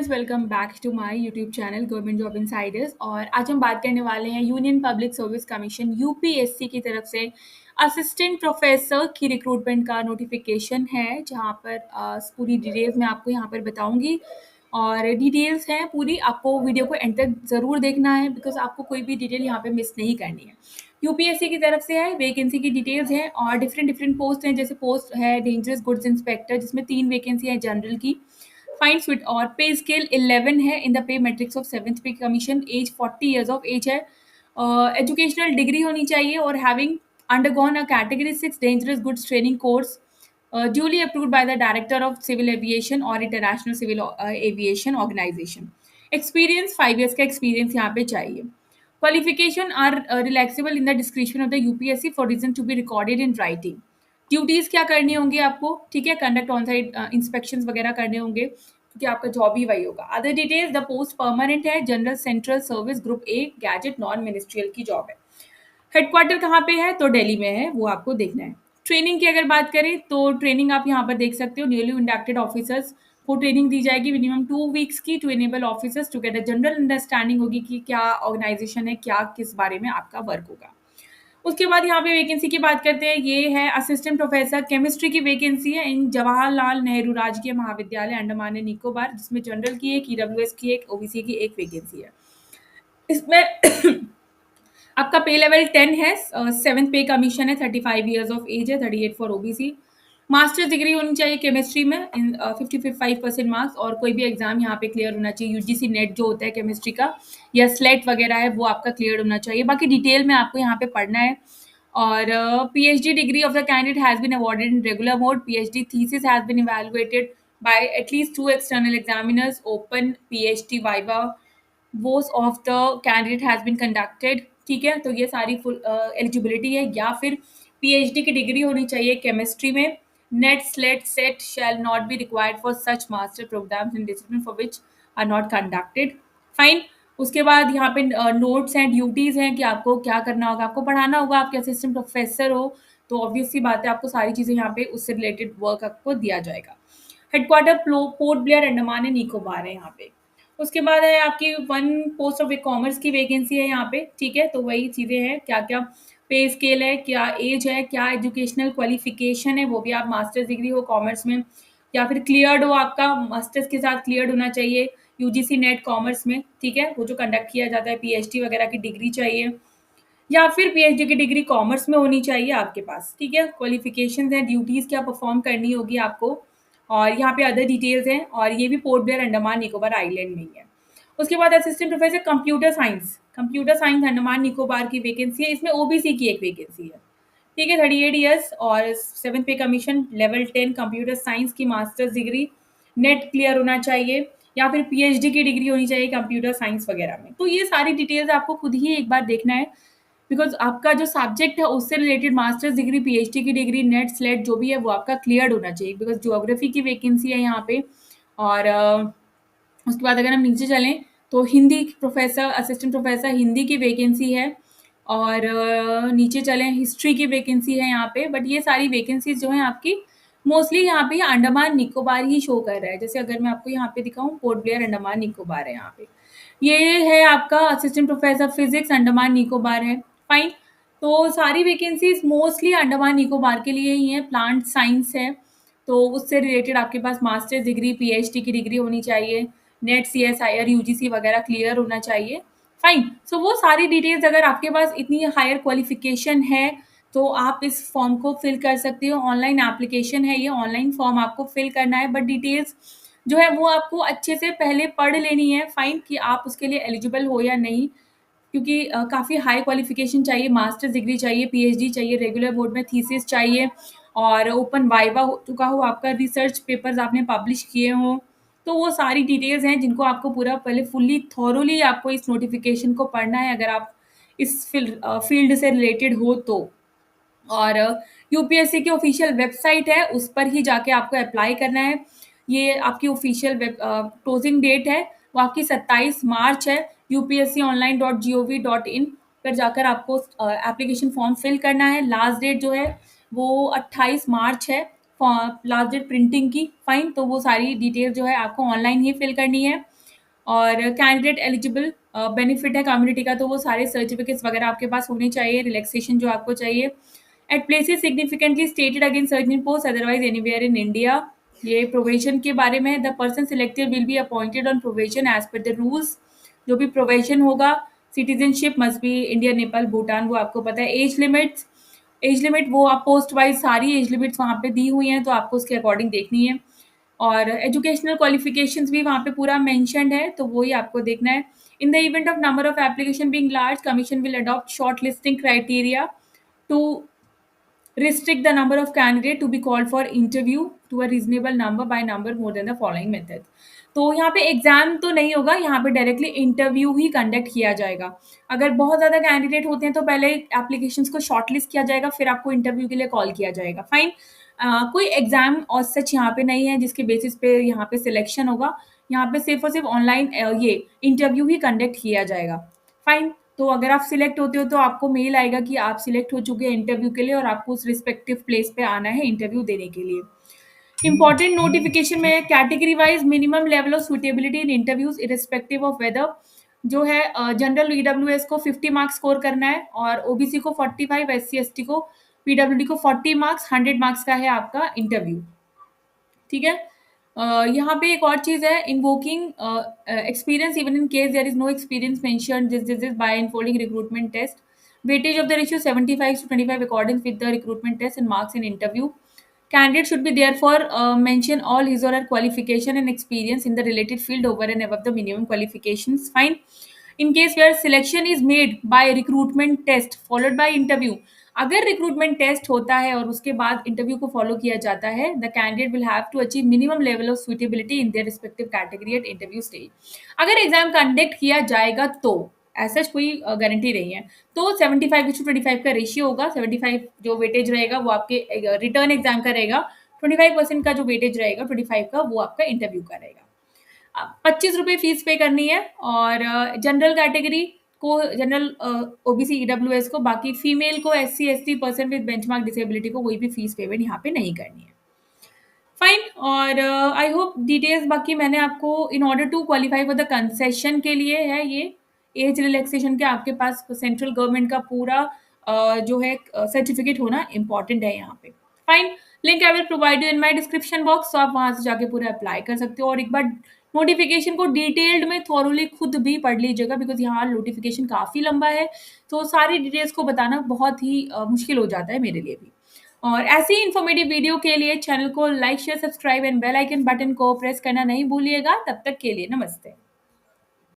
Friends, welcome back to my YouTube channel government job insiders. और आज हम बात करने वाले हैं union public service commission UPSC की तरफ से असिस्टेंट प्रोफेसर की रिक्रूटमेंट का नोटिफिकेशन है, जहां पर पूरी डिटेल्स मैं आपको यहाँ पर बताऊंगी। और डिटेल्स हैं पूरी, आपको वीडियो को एंड तक ज़रूर देखना है बिकॉज आपको कोई भी डिटेल यहाँ पे मिस नहीं करनी है। यूपीएससी की तरफ से है, वैकेंसी की डिटेल्स हैं और डिफरेंट डिफरेंट पोस्ट हैं। जैसे पोस्ट है डेंजरस गुड्स इंस्पेक्टर, जिसमें 3 वैकेंसी है जनरल की। फाइन स्वीट और पे स्केल 11 है in the pay matrix of 7th pay commission. Age 40 years of age है। एजुकेशनल डिग्री होनी चाहिए और having undergone a category 6 dangerous goods training course duly approved by the director of civil aviation or international civil aviation organization। experience 5 years का experience यहाँ पे चाहिए। qualification are relaxable in the description of the UPSC for reason to be recorded in writing। Duties क्या करनी होंगी आपको, ठीक है, कंडक्ट ऑन साइड इंस्पेक्शन वगैरह करने होंगे क्योंकि आपका जॉब ही वही होगा। Other details, the post permanent है, general central service group A gazetted non ministerial की जॉब है। हेडक्वार्टर कहाँ पे है, तो दिल्ली में है, वो आपको देखना है। ट्रेनिंग की अगर बात करें तो ट्रेनिंग आप यहाँ पर देख सकते हो। न्यूली इंडक्टेड ऑफिसर्स को ट्रेनिंग दी जाएगी मिनिमम 2 वीक्स की to enable officers to get a general understanding होगी कि क्या ऑर्गेनाइजेशन है, क्या किस बारे में आपका वर्क होगा। उसके बाद यहाँ पे वैकेंसी की बात करते हैं। ये है असिस्टेंट प्रोफेसर केमिस्ट्री की वैकेंसी है इन जवाहरलाल नेहरू राजकीय महाविद्यालय अंडमान एंड निकोबार, जिसमें जनरल की एक, ईडब्ल्यूएस की एक, ओबीसी की एक वैकेंसी है। इसमें आपका पे लेवल 10 है, 7th पे कमीशन है, 35 ईयर्स ऑफ एज है, 38 फॉर ओबीसी। मास्टर्स डिग्री होनी चाहिए केमिस्ट्री में इन 55% मार्क्स, और कोई भी एग्जाम यहाँ पे क्लियर होना चाहिए। यूजीसी नेट जो होता है केमिस्ट्री का या स्लेट वगैरह है वो आपका क्लियर होना चाहिए। बाकी डिटेल में आपको यहाँ पे पढ़ना है। और PhD degree of the candidate has been awarded in regular mode. PhD thesis has been evaluated by at least 2 external examiners. Open PhD viva voce of the candidate has been conducted. ठीक है, तो ये सारी फुल एलिजिबिलिटी है। या फिर PhD की degree होनी चाहिए केमिस्ट्री में। NET SLET SET shall not be required for such master programmes in discipline for which are not conducted. Fine. उसके बाद यहाँ पे नोट्स हैं, ड्यूटीज हैं कि आपको क्या करना होगा। आपको पढ़ाना होगा, आपके असिस्टेंट प्रोफेसर हो तो ऑब्वियस सी बात है आपको सारी चीज़ें यहाँ पे उससे रिलेटेड वर्क आपको दिया जाएगा। Headquarter port Blair Andaman and Nicobar है यहाँ पे। उसके बाद है आपकी 1 पोस्ट ऑफ कॉमर्स की वैकेंसी है यहाँ पे। ठीक है, तो वही चीज़ें हैं, क्या क्या पे स्केल है, क्या एज है, क्या एजुकेशनल क्वालिफिकेशन है, वो भी आप मास्टर्स डिग्री हो कॉमर्स में या फिर क्लियर्ड हो, आपका मास्टर्स के साथ क्लियर्ड होना चाहिए यूजीसी नेट कॉमर्स में। ठीक है, वो जो कंडक्ट किया जाता है, पीएचडी वगैरह की डिग्री चाहिए या फिर पीएचडी की डिग्री कॉमर्स में होनी चाहिए आपके पास। ठीक है, क्वालिफिकेशंस हैं, ड्यूटीज क्या परफॉर्म करनी होगी आपको, और यहाँ पे अदर डिटेल्स हैं। और ये भी port Blair Andaman Nicobar island में ही है। उसके बाद assistant professor computer science Andaman Nicobar की वैकेंसी है। इसमें ओबीसी की एक वैकेंसी है। ठीक है, 38 ईयर्स और 7th pay commission, level 10 computer science की मास्टर्स डिग्री, नेट क्लियर होना चाहिए या फिर पीएचडी की डिग्री होनी चाहिए कंप्यूटर साइंस वगैरह में। तो ये सारी डिटेल्स आपको खुद ही एक बार देखना है बिकॉज आपका जो सब्जेक्ट है उससे रिलेटेड मास्टर्स डिग्री, पीएचडी की डिग्री, नेट स्लेट जो भी है वो आपका क्लियर होना चाहिए बिकॉज ज्योग्राफी की वैकेंसी है यहाँ पे। और उसके बाद अगर हम नीचे चलें तो Hindi professor, assistant professor Hindi की वैकेंसी है। और नीचे चलें, हिस्ट्री की वैकेंसी है यहाँ पे। बट ये सारी वैकेंसीज जो हैं आपकी मोस्टली यहाँ पे अंडमान निकोबार ही शो कर रहा है। जैसे अगर मैं आपको यहाँ पे दिखाऊँ, पोर्ट ब्लेयर अंडमान निकोबार है यहाँ पे। ये है आपका assistant professor physics Andaman Nicobar है। फाइन। तो सारी वैकेंसीज मोस्टली अंडमान निकोबार के लिए ही है। प्लांट साइंस है तो उससे रिलेटेड आपके पास मास्टर्स डिग्री, पीएचडी की डिग्री होनी चाहिए, नेट सीएसआईआर यूजीसी वगैरह क्लियर होना चाहिए। फाइन। सो वो सारी डिटेल्स, अगर आपके पास इतनी हायर क्वालिफिकेशन है तो आप इस फॉर्म को फिल कर सकते हो। ऑनलाइन एप्लीकेशन है, ये ऑनलाइन फॉर्म आपको फिल करना है। बट डिटेल्स जो है वो आपको अच्छे से पहले पढ़ लेनी है। फाइन, कि आप उसके लिए एलिजिबल हो या नहीं, क्योंकि काफ़ी हाई क्वालिफिकेशन चाहिए, मास्टर्स डिग्री चाहिए, पीएचडी चाहिए, रेगुलर बोर्ड में थीसिस चाहिए और ओपन वाइवा हो चुका हो आपका, रिसर्च पेपर्स आपने पब्लिश किए हों। तो वो सारी डिटेल्स हैं जिनको आपको पूरा पहले फुल्ली थॉरोली आपको इस नोटिफिकेशन को पढ़ना है अगर आप इस फील्ड से रिलेटेड हो तो। और यूपीएससी की ऑफिशियल वेबसाइट है, उस पर ही जाके आपको अप्लाई करना है। ये आपकी ऑफिशियल वेब क्लोजिंग डेट है वो आपकी 27 मार्च है। upsconline.gov.in पर जाकर आपको एप्लीकेशन फॉर्म फिल करना है। लास्ट डेट जो है वो 28 मार्च है, लास्ट डेट प्रिंटिंग की। फाइन, तो वो सारी डिटेल जो है आपको ऑनलाइन ही फिल करनी है। और कैंडिडेट एलिजिबल बेनिफिट है कम्युनिटी का, तो वो सारे सर्टिफिकेट्स वगैरह आपके पास होने चाहिए, रिलैक्सेशन जो आपको चाहिए। At places significantly stated against certain post otherwise anywhere in India, ये प्रोविजन के बारे में, the person selected will be appointed on provision as per the rules, जो भी प्रोविजन होगा। Citizenship must be India, Nepal, Bhutan, वो आपको पता है। एज लिमिट वो आप पोस्ट वाइज सारी एज लिमिट्स वहाँ पे दी हुई हैं, तो आपको उसके अकॉर्डिंग देखनी है। और एजुकेशनल क्वालिफिकेशंस भी वहाँ पे पूरा मेंशन्ड है, तो वही आपको देखना है। In the event of number of application being large, commission will adopt short listing criteria to restrict the number of candidate to be called for interview to a reasonable number by number more than the following method। तो यहाँ पे exam तो नहीं होगा, यहाँ पे directly interview ही conduct किया जाएगा। अगर बहुत ज़्यादा कैंडिडेट होते हैं तो पहले एप्लीकेशंस को शॉर्टलिस्ट किया जाएगा, फिर आपको इंटरव्यू के लिए कॉल किया जाएगा। फाइन। कोई एग्जाम और सच यहाँ पे नहीं है जिसके बेसिस पे यहाँ पे सिलेक्शन होगा। यहाँ पे सिर्फ और सिर्फ ऑनलाइन ये इंटरव्यू ही कंडक्ट किया जाएगा। फाइन। तो अगर आप सिलेक्ट होते हो तो आपको मेल आएगा कि आप सिलेक्ट हो चुके हैं इंटरव्यू के लिए, और आपको उस रिस्पेक्टिव प्लेस पे आना है इंटरव्यू देने के लिए। इंपॉर्टेंट नोटिफिकेशन में category wise minimum level of suitability in interviews irrespective of whether, जो है जनरल ईडब्ल्यूएस को 50 मार्क्स स्कोर करना है, और ओबीसी को 45, एससी एसटी को, पीडब्ल्यूडी को 40 मार्क्स, 100 मार्क्स का है आपका इंटरव्यू। ठीक है। यहाँ पे एक और चीज है, invoking experience even in case there is no experience mentioned, this is by unfolding recruitment test, weightage of the ratio 75 to 25 according with the recruitment test and marks in interview। Candidate should be therefore mention all his or her qualification and experience in the related field over and above the minimum qualifications। Fine। In case where selection is made by recruitment test followed by interview, अगर recruitment test होता है और उसके बाद interview को follow किया जाता है, the candidate will have to achieve minimum level of suitability in their respective category at interview stage. अगर एग्जाम कंडक्ट किया जाएगा तो ऐसा कोई गारंटी नहीं है, तो 75:25 का रेशियो होगा। 75 जो वेटेज रहेगा वो आपके रिटर्न एग्जाम का रहेगा, 25% का जो वेटेज रहेगा 25 का वो आपका इंटरव्यू का रहेगा। 25 रुपये फीस पे करनी है, और जनरल कैटेगरी को जनरल ओबीसी ईडब्ल्यूएस को, बाकी फीमेल को SC ST person with benchmark disability को कोई भी फीस पेमेंट यहाँ पे नहीं करनी है। फाइन। और आई होप डिटेल्स बाकी मैंने आपको in order to qualify for the concession के लिए है, ये एज रिलैक्सेशन के आपके पास सेंट्रल गवर्नमेंट का पूरा जो है सर्टिफिकेट होना इंपॉर्टेंट है यहाँ पे। Fine. Link I will provide you in my description box, तो आप वहां से जाके पूरा अप्लाई कर सकते हो, और एक बार नोटिफिकेशन को डिटेल्ड में थॉरोली खुद भी पढ़ लीजिएगा, बिकॉज यहाँ नोटिफिकेशन काफ़ी लंबा है, तो सारी डिटेल्स को बताना बहुत ही मुश्किल हो जाता है मेरे लिए भी। और ऐसी इन्फॉर्मेटिव वीडियो के लिए चैनल को like share subscribe and bell icon button को प्रेस करना नहीं भूलिएगा। तब तक के लिए नमस्ते।